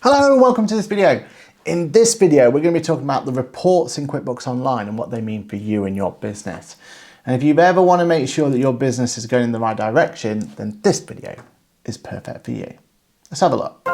Hello and welcome to this video. In this video, we're going to be talking about the reports in QuickBooks Online and what they mean for you and your business. And if you ever want to make sure that your business is going in the right direction, then this video is perfect for you. Let's have a look.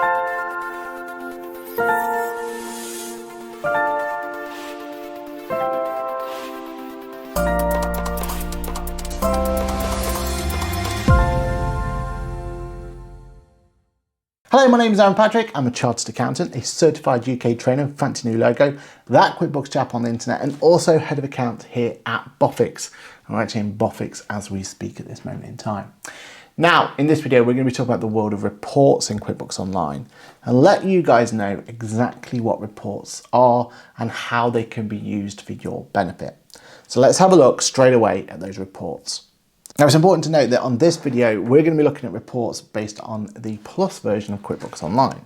Hello, my name is Aaron Patrick. I'm a chartered accountant, a certified UK trainer, fancy new logo, that QuickBooks chap on the internet, and also head of account here at Boffix. I'm actually in Boffix as we speak at this moment in time. Now, in this video, we're going to be talking about the world of reports in QuickBooks Online and let you guys know exactly what reports are and how they can be used for your benefit. So let's have a look straight away at those reports. Now, it's important to note that on this video, we're going to be looking at reports based on the Plus version of QuickBooks Online.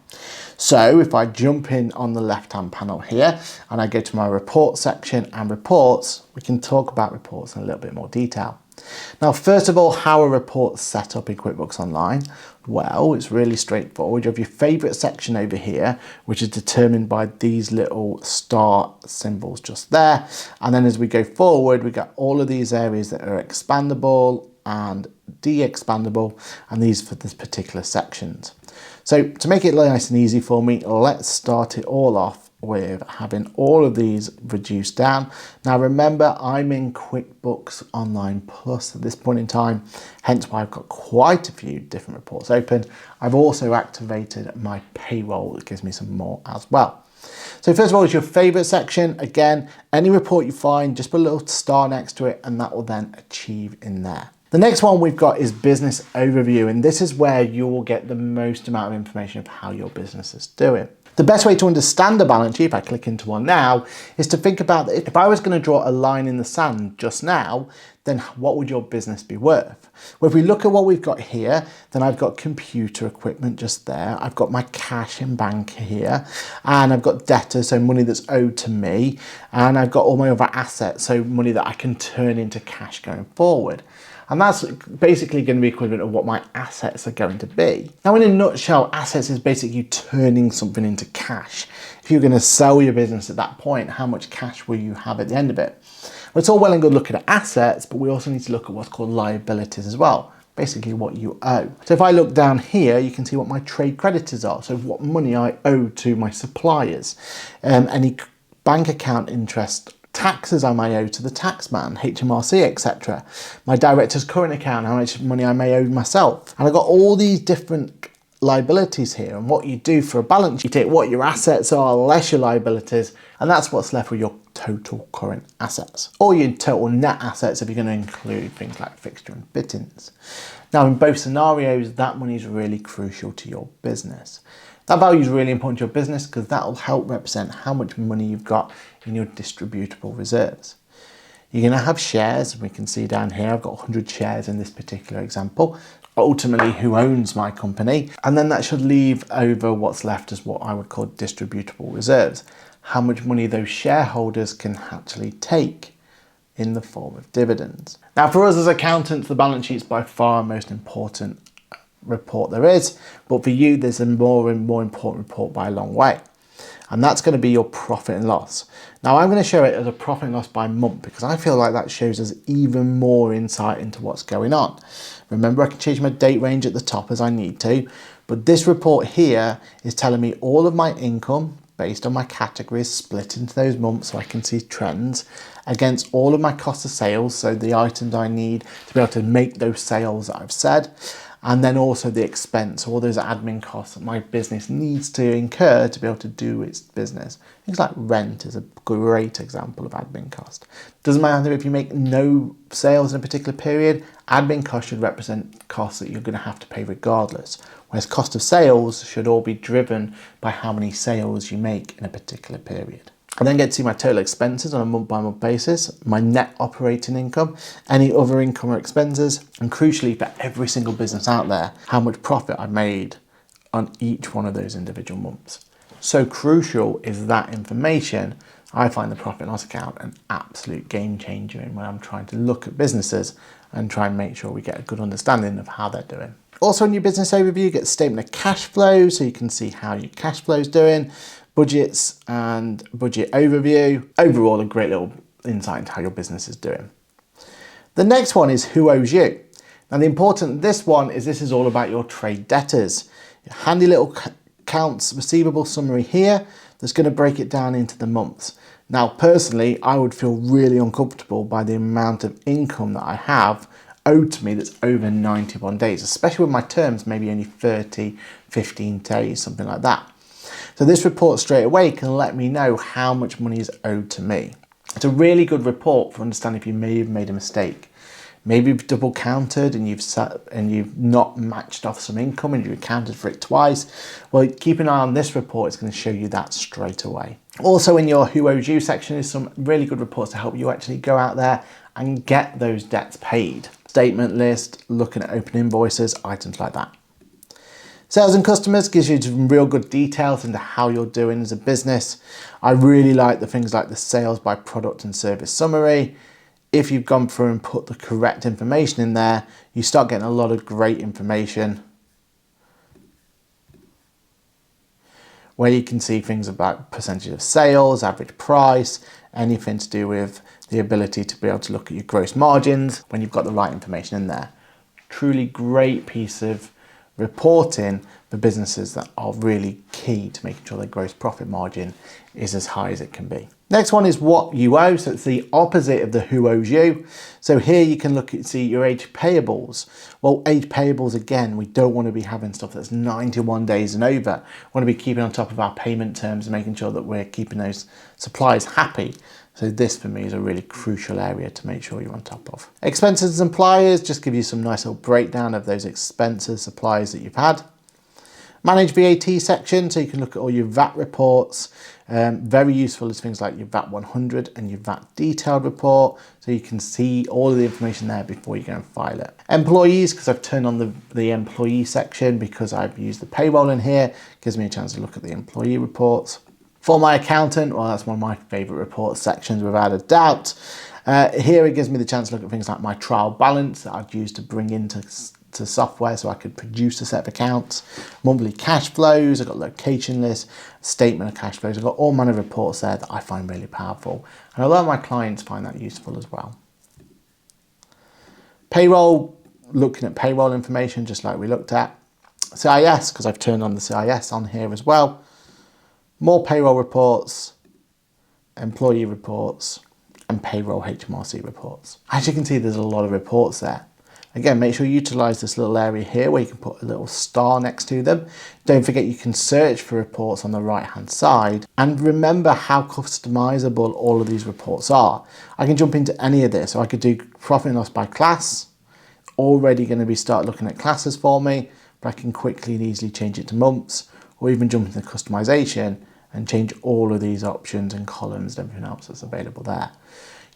So if I jump in on the left-hand panel here and I go to my report section and reports, we can talk about reports in a little bit more detail. Now, first of all, how are reports set up in QuickBooks Online? Well, it's really straightforward. You have your favorite section over here, which is determined by these little star symbols just there. And then as we go forward, we got all of these areas that are expandable and de-expandable, and these for this particular sections. So to make it nice and easy for me, let's start it all off with having all of these reduced down. Now remember, I'm in QuickBooks Online Plus at this point in time, hence why I've got quite a few different reports open. I've also activated my payroll that gives me some more as well. So first of all is your favorite section. Again, any report you find, just put a little star next to it and that will then achieve in there. The next one we've got is business overview, and this is where you will get the most amount of information of how your business is doing. The best way to understand the balance sheet, if I click into one now, is to think about that if I was going to draw a line in the sand just now, then what would your business be worth? Well, if we look at what we've got here, then I've got computer equipment just there. I've got my cash in bank here, and I've got debtors, so money that's owed to me, and I've got all my other assets, so money that I can turn into cash going forward. And that's basically going to be equivalent of what my assets are going to be. Now, in a nutshell, assets is basically you turning something into cash. If you're going to sell your business at that point, how much cash will you have at the end of it? Well, it's all well and good looking at assets, but we also need to look at what's called liabilities as well. Basically what you owe. So if I look down here, you can see what my trade creditors are. So what money I owe to my suppliers, any bank account interest, taxes I may owe to the taxman, HMRC, etc. My director's current account, how much money I may owe myself. And I've got all these different liabilities here. And what you do for a balance, you take what your assets are less your liabilities, and that's what's left with your total current assets. Or your total net assets if you're going to include things like fixture and fittings. Now, in both scenarios, that money is really crucial to your business. That value is really important to your business because that will help represent how much money you've got in your distributable reserves. You're going to have shares, and we can see down here, I've got 100 shares in this particular example. Ultimately, who owns my company? And then that should leave over what's left as what I would call distributable reserves. How much money those shareholders can actually take in the form of dividends. Now, for us as accountants, the balance sheet is by far our most important report there is, but for you there's a more and more important report by a long way, and that's going to be your profit and loss. Now I'm going to show it as a profit and loss by month because I feel like that shows us even more insight into what's going on. Remember, I can change my date range at the top as I need to, but this report here is telling me all of my income based on my categories split into those months so I can see trends against all of my cost of sales, so the items I need to be able to make those sales that I've said, and then also the expense, all those admin costs that my business needs to incur to be able to do its business. Things like rent is a great example of admin cost. Doesn't matter if you make no sales in a particular period, admin cost should represent costs that you're going to have to pay regardless, whereas cost of sales should all be driven by how many sales you make in a particular period. I then get to see my total expenses on a month-by-month basis, my net operating income, any other income or expenses, and crucially for every single business out there, how much profit I made on each one of those individual months. So crucial is that information. I find the profit and loss account an absolute game changer when I'm trying to look at businesses and try and make sure we get a good understanding of how they're doing. Also in your business overview, you get a statement of cash flow, so you can see how your cash flow is doing, budgets and budget overview. Overall, a great little insight into how your business is doing. The next one is who owes you. Now the important of this one is this is all about your trade debtors. Your handy little accounts receivable summary here that's going to break it down into the months. Now personally, I would feel really uncomfortable by the amount of income that I have owed to me that's over 91 days, especially with my terms maybe only 30, 15 days, something like that. So this report straight away can let me know how much money is owed to me. It's a really good report for understanding if you may have made a mistake. Maybe you've double counted and you've not matched off some income and you've accounted for it twice. Well, keep an eye on this report. It's going to show you that straight away. Also in your who owes you section is some really good reports to help you actually go out there and get those debts paid. Statement list, looking at open invoices, items like that. Sales and customers gives you some real good details into how you're doing as a business. I really like the things like the sales by product and service summary. If you've gone through and put the correct information in there, you start getting a lot of great information where you can see things about percentage of sales, average price, anything to do with the ability to be able to look at your gross margins when you've got the right information in there. Truly great piece of reporting for businesses that are really key to making sure their gross profit margin is as high as it can be. Next one is what you owe. So it's the opposite of the who owes you. So here you can look at, see your age payables. Well, age payables, again, we don't want to be having stuff that's 91 days and over. We want to be keeping on top of our payment terms and making sure that we're keeping those suppliers happy. So this for me is a really crucial area to make sure you're on top of. Expenses and suppliers just give you some nice little breakdown of those expenses, suppliers that you've had. Manage VAT section, so you can look at all your VAT reports. Very useful is things like your VAT 100 and your VAT detailed report, so you can see all of the information there before you go and file it. Employees, because I've turned on the employee section because I've used the payroll in here, gives me a chance to look at the employee reports. For my accountant, well, that's one of my favourite reports sections without a doubt. Here it gives me the chance to look at things like my trial balance that I'd use to bring into software so I could produce a set of accounts, monthly cash flows, I've got location lists, statement of cash flows, I've got all manner of reports there that I find really powerful. And a lot of my clients find that useful as well. Payroll, looking at payroll information just like we looked at. CIS, because I've turned on the CIS on here as well. More payroll reports, employee reports, and payroll HMRC reports. As you can see, there's a lot of reports there. Again, make sure you utilize this little area here where you can put a little star next to them. Don't forget you can search for reports on the right hand side, and remember how customizable all of these reports are. I can jump into any of this, so I could do profit and loss by class. Already going to be start looking at classes for me, but I can quickly and easily change it to months, or even jump into customization and change all of these options and columns and everything else that's available there.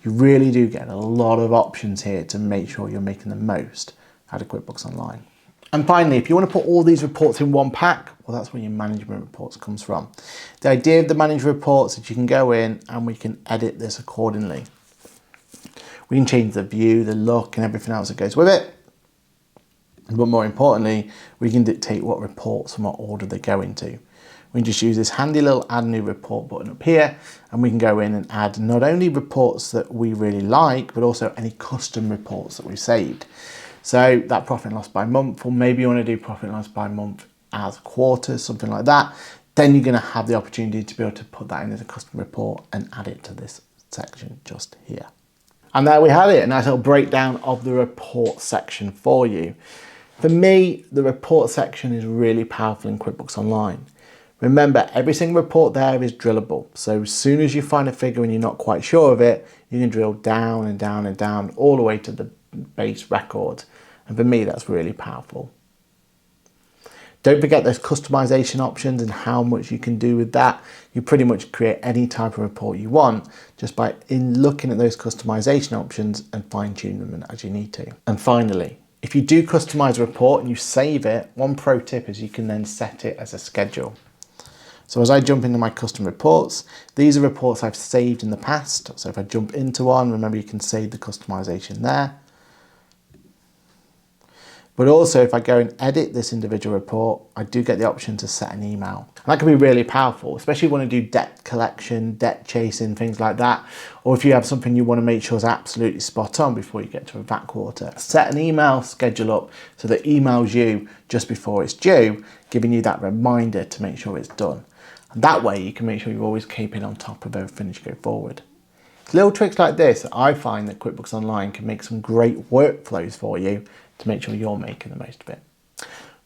You really do get a lot of options here to make sure you're making the most out of QuickBooks Online. And finally, if you want to put all these reports in one pack, well, that's where your management reports comes from. The idea of the management reports is that you can go in and we can edit this accordingly. We can change the view, the look, and everything else that goes with it. But more importantly, we can dictate what reports and what order they go into. We can just use this handy little add new report button up here, and we can go in and add not only reports that we really like, but also any custom reports that we've saved. So that profit and loss by month, or maybe you want to do profit and loss by month as quarters, something like that. Then you're going to have the opportunity to be able to put that in as a custom report and add it to this section just here. And there we have it, a nice little breakdown of the report section for you. For me, the report section is really powerful in QuickBooks Online. Remember, every single report there is drillable. So as soon as you find a figure and you're not quite sure of it, you can drill down and down and down all the way to the base record. And for me, that's really powerful. Don't forget those customization options and how much you can do with that. You pretty much create any type of report you want just by looking at those customization options and fine tune them as you need to. And finally, if you do customize a report and you save it, one pro tip is you can then set it as a schedule. So as I jump into my custom reports, these are reports I've saved in the past. So if I jump into one, remember you can save the customization there. But also if I go and edit this individual report, I do get the option to set an email. And that can be really powerful, especially if you want to do debt collection, debt chasing, things like that. Or if you have something you want to make sure is absolutely spot on before you get to a VAT quarter. Set an email schedule up so that it emails you just before it's due, giving you that reminder to make sure it's done. And that way you can make sure you're always keeping on top of everything as you go forward. Little tricks like this, I find that QuickBooks Online can make some great workflows for you to make sure you're making the most of it.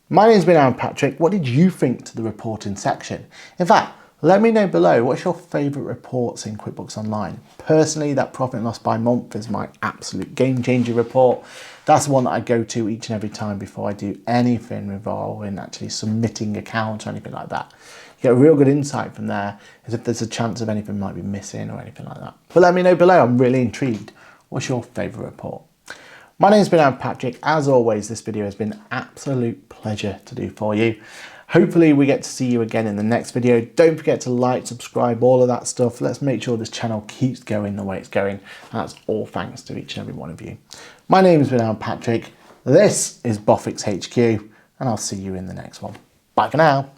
My name's been Aaron Patrick. What did you think to the reporting section? In fact, let me know below, what's your favourite reports in QuickBooks Online? Personally, that profit and loss by month is my absolute game changer report. That's the one that I go to each and every time before I do anything involving actually submitting accounts or anything like that. You get a real good insight from there as if there's a chance of anything might be missing or anything like that. But let me know below, I'm really intrigued. What's your favourite report? My name's been Aaron Patrick. As always, this video has been an absolute pleasure to do for you. Hopefully we get to see you again in the next video. Don't forget to like, subscribe, all of that stuff. Let's make sure this channel keeps going the way it's going. And that's all thanks to each and every one of you. My name's been Aaron Patrick. This is Boffix HQ, and I'll see you in the next one. Bye for now.